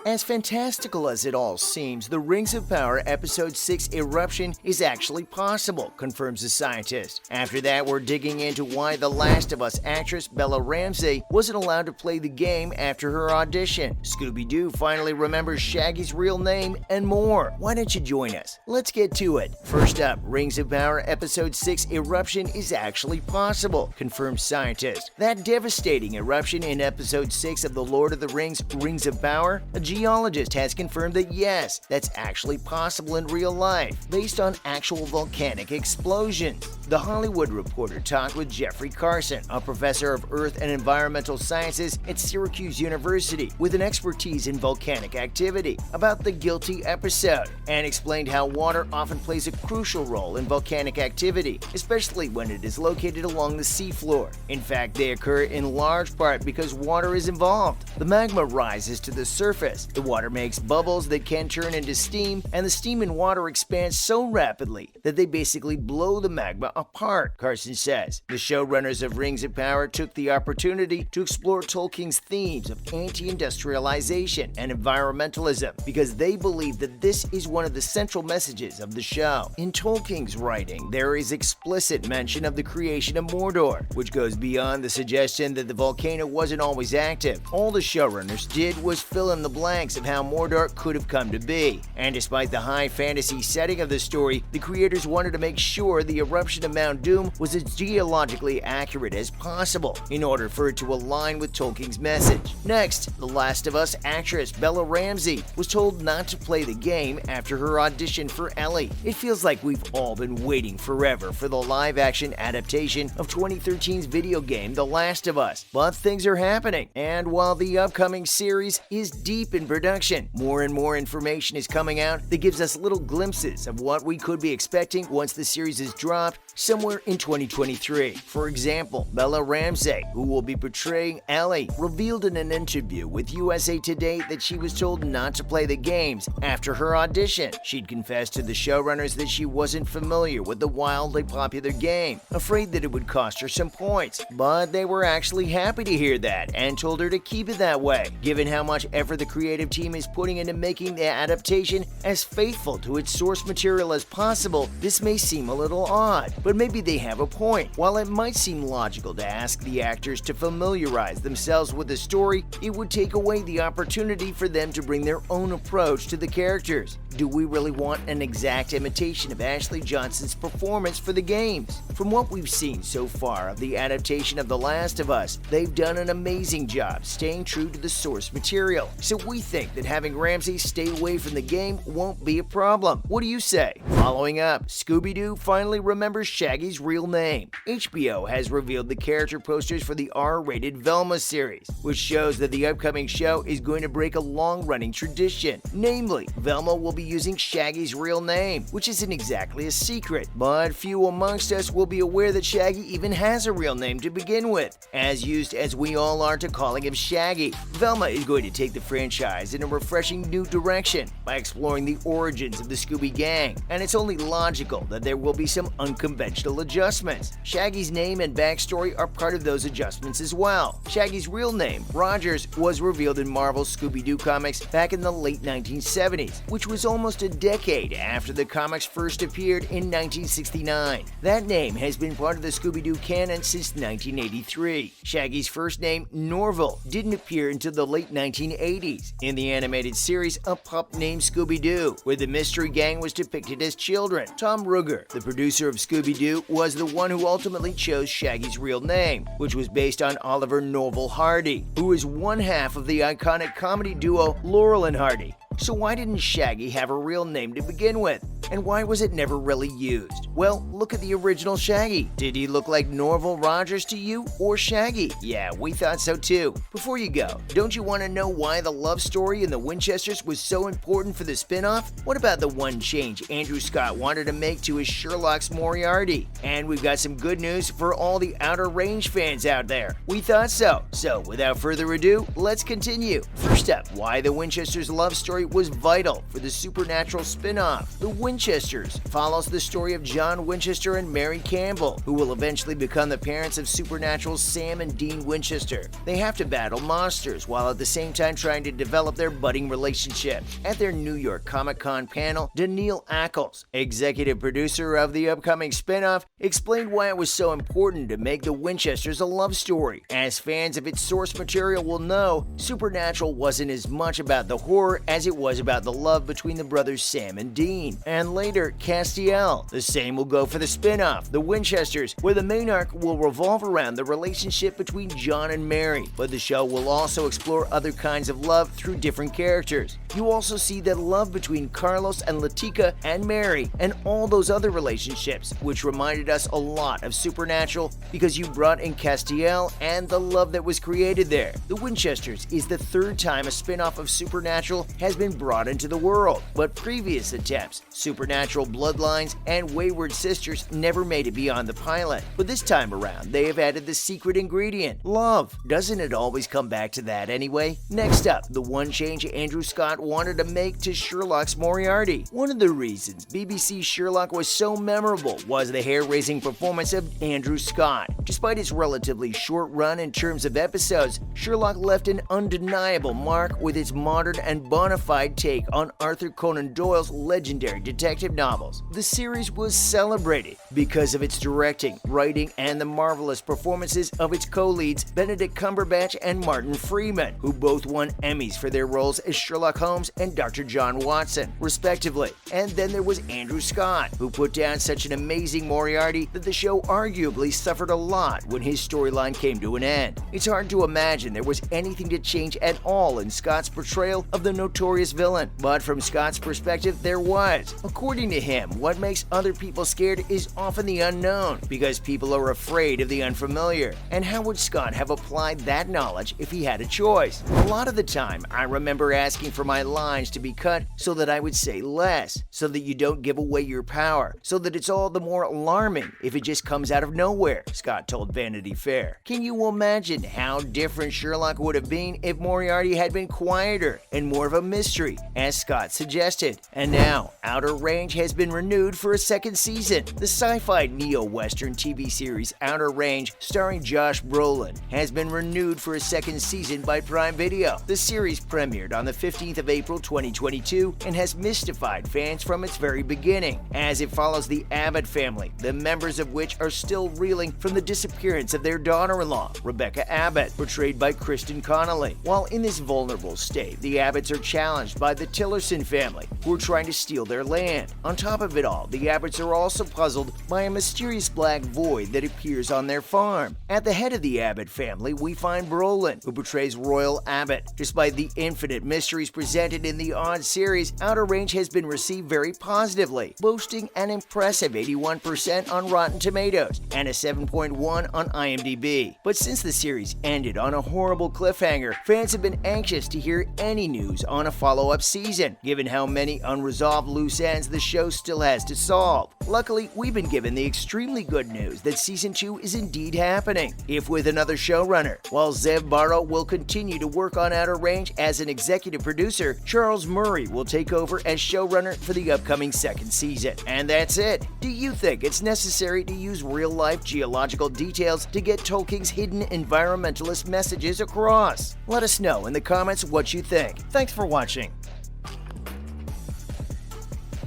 As fantastical as it all seems, the Rings of Power Episode 6 Eruption is actually possible, confirms a scientist. After that, we're digging into why The Last of Us actress Bella Ramsey wasn't allowed to play the game after her audition. Scooby-Doo finally remembers Shaggy's real name, and more. Why don't you join us? Let's get to it. First up, Rings of Power Episode 6 Eruption is actually possible, confirms scientist. That devastating eruption in Episode 6 of The Lord of the Rings, Rings of Power, a geologist has confirmed that yes, that's actually possible in real life, based on actual volcanic explosions. The Hollywood Reporter talked with Jeffrey Carson, a professor of earth and environmental sciences at Syracuse University with an expertise in volcanic activity, about the guilty episode, and explained how water often plays a crucial role in volcanic activity, especially when it is located along the seafloor. In fact, they occur in large part because water is involved. The magma rises to the surface. The water makes bubbles that can turn into steam, and the steam and water expand so rapidly that they basically blow the magma apart, Carson says. The showrunners of Rings of Power took the opportunity to explore Tolkien's themes of anti-industrialization and environmentalism because they believe that this is one of the central messages of the show. In Tolkien's writing, there is explicit mention of the creation of Mordor, which goes beyond the suggestion that the volcano wasn't always active. All the showrunners did was fill in the blanks of how Mordor could have come to be. And despite the high fantasy setting of the story, the creators wanted to make sure the eruption of Mount Doom was as geologically accurate as possible in order for it to align with Tolkien's message. Next, The Last of Us actress Bella Ramsey was told not to play the game after her audition for Ellie. It feels like we've all been waiting forever for the live-action adaptation of 2013's video game The Last of Us, but things are happening, and while the upcoming series is deep in production, more and more information is coming out that gives us little glimpses of what we could be expecting once the series is dropped somewhere in 2023. For example, Bella Ramsey, who will be portraying Ellie, revealed in an interview with USA Today that she was told not to play the games after her audition. She'd confessed to the showrunners that she wasn't familiar with the wildly popular game, afraid that it would cost her some points, but they were actually happy to hear that and told her to keep it that way. Given how much effort the creative team is putting into making the adaptation as faithful to its source material as possible, this may seem a little odd, but maybe they have a point. While it might seem logical to ask the actors to familiarize themselves with the story, it would take away the opportunity for them to bring their own approach to the characters. Do we really want an exact imitation of Ashley Johnson's performance for the games? From what we've seen so far of the adaptation of The Last of Us, they've done an amazing job staying true to the source material, so we think that having Ramsey stay away from the game won't be a problem. What do you say? Following up, Scooby-Doo finally remembers Shaggy's real name. HBO has revealed the character posters for the R-rated Velma series, which shows that the upcoming show is going to break a long-running tradition. Namely, Velma will be using Shaggy's real name, which isn't exactly a secret, but few amongst us will be aware that Shaggy even has a real name to begin with, as used as we all are to calling him Shaggy. Velma is going to take the franchise in a refreshing new direction by exploring the origins of the Scooby Gang, and it's only logical that there will be some unconventional adjustments. Shaggy's name and backstory are part of those adjustments as well. Shaggy's real name, Rogers, was revealed in Marvel's Scooby-Doo comics back in the late 1970s, which was almost a decade after the comics first appeared in 1969. That name has been part of the Scooby-Doo canon since 1983. Shaggy's first name, Norval, didn't appear until the late 1980s in the animated series A Pup Named Scooby-Doo, where the mystery gang was depicted as children. Tom Ruegger, the producer of Scooby-Doo, was the one who ultimately chose Shaggy's real name, which was based on Oliver Norval Hardy, who is one half of the iconic comedy duo Laurel and Hardy. So why didn't Shaggy have a real name to begin with? And why was it never really used? Well, look at the original Shaggy. Did he look like Norval Rogers to you, or Shaggy? Yeah, we thought so too. Before you go, don't you want to know why the love story in the Winchesters was so important for the spin-off? What about the one change Andrew Scott wanted to make to his Sherlock's Moriarty? And we've got some good news for all the Outer Range fans out there. We thought so. So, without further ado, let's continue. First up, why the Winchesters' love story was vital for the supernatural spin-off. The Winchesters follows the story of John Winchester and Mary Campbell, who will eventually become the parents of supernatural Sam and Dean Winchester. They have to battle monsters while at the same time trying to develop their budding relationship. At their New York Comic-Con panel, Daniil Ackles, executive producer of the upcoming spin-off, explained why it was so important to make the Winchesters a love story. As fans of its source material will know, Supernatural wasn't as much about the horror as it was about the love between the brothers Sam and Dean. And later, Castiel. The same will go for the spin-off, The Winchesters, where the main arc will revolve around the relationship between John and Mary, but the show will also explore other kinds of love through different characters. You also see that love between Carlos and Latika and Mary, and all those other relationships, which reminded us a lot of Supernatural because you brought in Castiel and the love that was created there. The Winchesters is the third time a spin-off of Supernatural has been brought into the world, but previous attempts, Supernatural Bloodlines and Wayward Sisters, never made it beyond the pilot. But this time around, they have added the secret ingredient, love. Doesn't it always come back to that anyway? Next up, the one change Andrew Scott wanted to make to Sherlock's Moriarty. One of the reasons BBC's Sherlock was so memorable was the hair-raising performance of Andrew Scott. Despite its relatively short run in terms of episodes, Sherlock left an undeniable mark with its modern and bona fide take on Arthur Conan Doyle's legendary detective novels. The series was celebrated because of its directing, writing, and the marvelous performances of its co-leads Benedict Cumberbatch and Martin Freeman, who both won Emmys for their roles as Sherlock Holmes and Dr. John Watson, respectively. And then there was Andrew Scott, who put down such an amazing Moriarty that the show arguably suffered a lot when his storyline came to an end. It's hard to imagine there was anything to change at all in Scott's portrayal of the notorious villain, but from Scott's perspective, there was. According to him, what makes other people scared is often the unknown, because people are afraid of the unfamiliar. And how would Scott have applied that knowledge if he had a choice? A lot of the time, I remember asking for my lines to be cut so that I would say less, so that you don't give away your power, so that it's all the more alarming if it just comes out of nowhere, Scott told Vanity Fair. Can you imagine how different Sherlock would have been if Moriarty had been quieter and more of a mystery, as Scott suggested? And now, Outer Range has been renewed for a second season. The sci-fi neo-western TV series Outer Range, starring Josh Brolin, has been renewed for a second season by Prime Video. The series premiered on the 15th of April 2022 and has mystified fans from its very beginning, as it follows the Abbott family, the members of which are still reeling from the disappearance of their daughter-in-law, Rebecca Abbott, portrayed by Kristen Connolly. While in this vulnerable state, the Abbotts are challenged by the Tillerson family, who are trying to steal their land. On top of it all, the Abbotts are also puzzled by a mysterious black void that appears on their farm. At the head of the Abbott family, we find Brolin, who portrays Royal Abbott. Despite the infinite mysteries presented in the odd series, Outer Range has been received very positively, boasting an impressive 81% on Rotten Tomatoes and a 7.1 on IMDb. But since the series ended on a horrible cliffhanger, fans have been anxious to hear any news on a follow-up season, given how many unresolved loose ends the show still has to solve. Luckily, we've been given the extremely good news that Season 2 is indeed happening, if with another showrunner. While Zev Barrow will continue to work on Outer Range as an executive producer, Charles Murray will take over as showrunner for the upcoming second season. And that's it. Do you think it's necessary to use real-life geological details to get Tolkien's hidden environmentalist messages across? Let us know in the comments what you think. Thanks for watching.